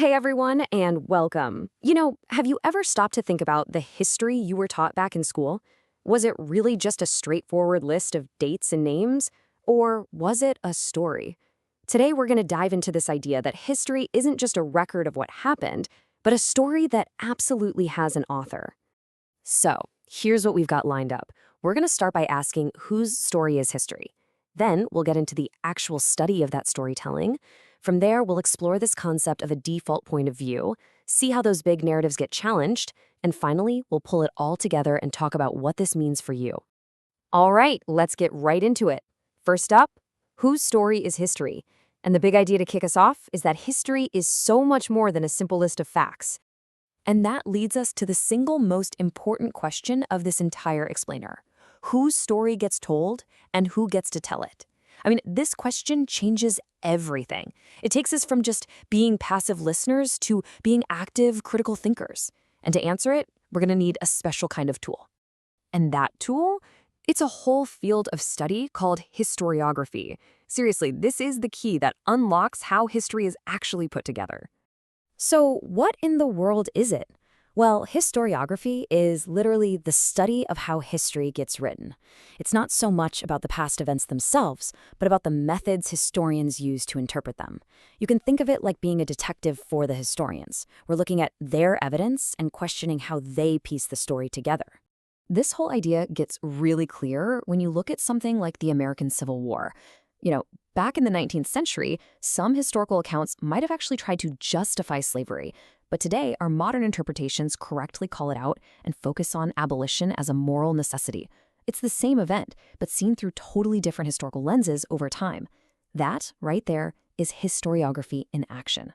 Hey everyone, and welcome. Have you ever stopped to think about the history you were taught back in school? Was it really just a straightforward list of dates and names? Or was it a story? Today we're going to dive into this idea that history isn't just a record of what happened, but a story that absolutely has an author. So, here's what we've got lined up. We're going to start by asking whose story is history. Then we'll get into the actual study of that storytelling. From there, we'll explore this concept of a default point of view, see how those big narratives get challenged, and finally, we'll pull it all together and talk about what this means for you. All right, let's get right into it. First up, whose story is history? And the big idea to kick us off is that history is so much more than a simple list of facts. And that leads us to the single most important question of this entire explainer. Whose story gets told and who gets to tell it? This question changes everything. It takes us from just being passive listeners to being active, critical thinkers. And to answer it, we're going to need a special kind of tool. And that tool? It's a whole field of study called historiography. Seriously, this is the key that unlocks how history is actually put together. So, what in the world is it? Well, historiography is literally the study of how history gets written. It's not so much about the past events themselves, but about the methods historians use to interpret them. You can think of it like being a detective for the historians. We're looking at their evidence and questioning how they piece the story together. This whole idea gets really clear when you look at something like the American Civil War. Back in the 19th century, some historical accounts might have actually tried to justify slavery, but today our modern interpretations correctly call it out and focus on abolition as a moral necessity. It's the same event, but seen through totally different historical lenses over time. That, right there, is historiography in action.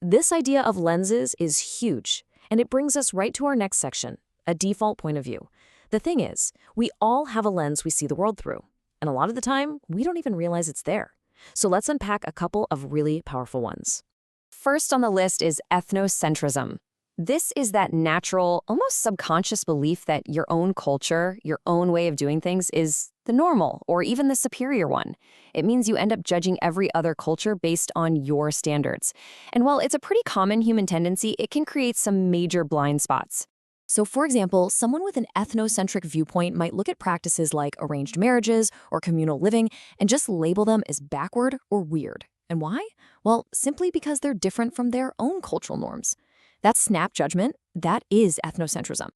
This idea of lenses is huge, and it brings us right to our next section, a default point of view. The thing is, we all have a lens we see the world through. And a lot of the time, we don't even realize it's there. So let's unpack a couple of really powerful ones. First on the list is ethnocentrism. This is that natural, almost subconscious belief that your own culture, your own way of doing things is the normal or even the superior one. It means you end up judging every other culture based on your standards. And while it's a pretty common human tendency, it can create some major blind spots. So, for example, someone with an ethnocentric viewpoint might look at practices like arranged marriages or communal living and just label them as backward or weird. And why? Well, simply because they're different from their own cultural norms. That snap judgment, that is ethnocentrism.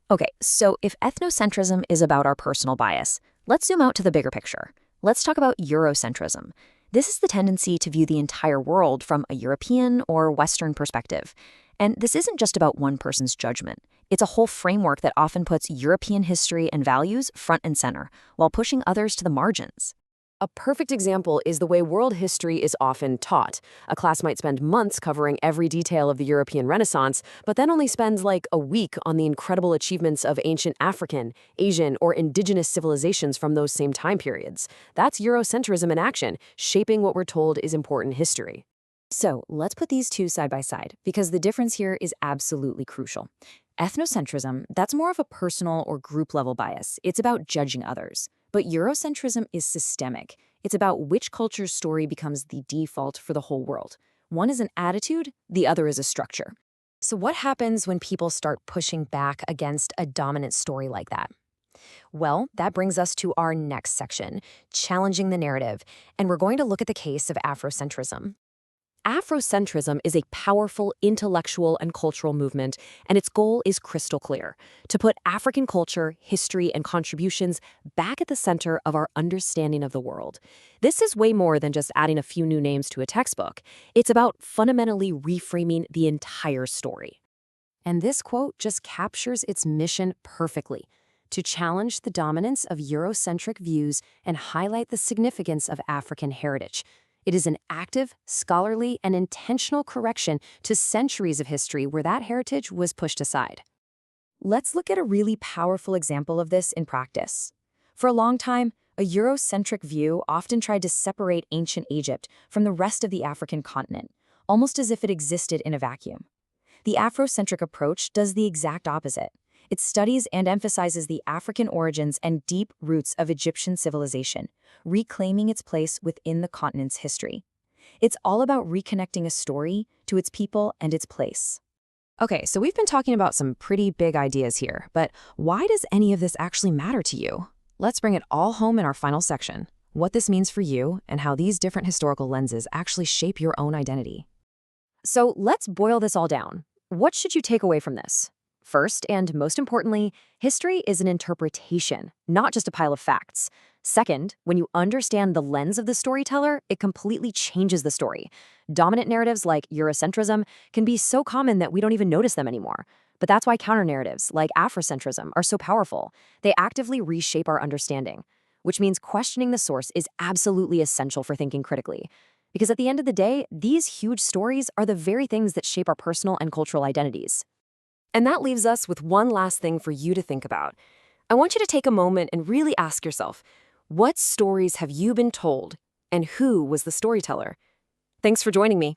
Okay, so if ethnocentrism is about our personal bias, let's zoom out to the bigger picture. Let's talk about Eurocentrism. This is the tendency to view the entire world from a European or Western perspective. And this isn't just about one person's judgment. It's a whole framework that often puts European history and values front and center, while pushing others to the margins. A perfect example is the way world history is often taught. A class might spend months covering every detail of the European Renaissance, but then only spends like a week on the incredible achievements of ancient African, Asian, or indigenous civilizations from those same time periods. That's Eurocentrism in action, shaping what we're told is important history. So let's put these two side by side, because the difference here is absolutely crucial. Ethnocentrism, that's more of a personal or group level bias. It's about judging others. But Eurocentrism is systemic. It's about which culture's story becomes the default for the whole world. One is an attitude, the other is a structure. So what happens when people start pushing back against a dominant story like that? Well, that brings us to our next section, challenging the narrative. And we're going to look at the case of Afrocentrism. Afrocentrism is a powerful intellectual and cultural movement, and its goal is crystal clear: to put African culture, history, and contributions back at the center of our understanding of the world. This is way more than just adding a few new names to a textbook. It's about fundamentally reframing the entire story. And this quote just captures its mission perfectly: to challenge the dominance of Eurocentric views and highlight the significance of African heritage. It is an active, scholarly, and intentional correction to centuries of history where that heritage was pushed aside. Let's look at a really powerful example of this in practice. For a long time, a Eurocentric view often tried to separate ancient Egypt from the rest of the African continent, almost as if it existed in a vacuum. The Afrocentric approach does the exact opposite. It studies and emphasizes the African origins and deep roots of Egyptian civilization, reclaiming its place within the continent's history. It's all about reconnecting a story to its people and its place. Okay, so we've been talking about some pretty big ideas here, but why does any of this actually matter to you? Let's bring it all home in our final section, what this means for you and how these different historical lenses actually shape your own identity. So let's boil this all down. What should you take away from this? First, and most importantly, history is an interpretation, not just a pile of facts. Second, when you understand the lens of the storyteller, it completely changes the story. Dominant narratives like Eurocentrism can be so common that we don't even notice them anymore. But that's why counter-narratives like Afrocentrism are so powerful. They actively reshape our understanding, which means questioning the source is absolutely essential for thinking critically. Because at the end of the day, these huge stories are the very things that shape our personal and cultural identities. And that leaves us with one last thing for you to think about. I want you to take a moment and really ask yourself, what stories have you been told, and who was the storyteller? Thanks for joining me.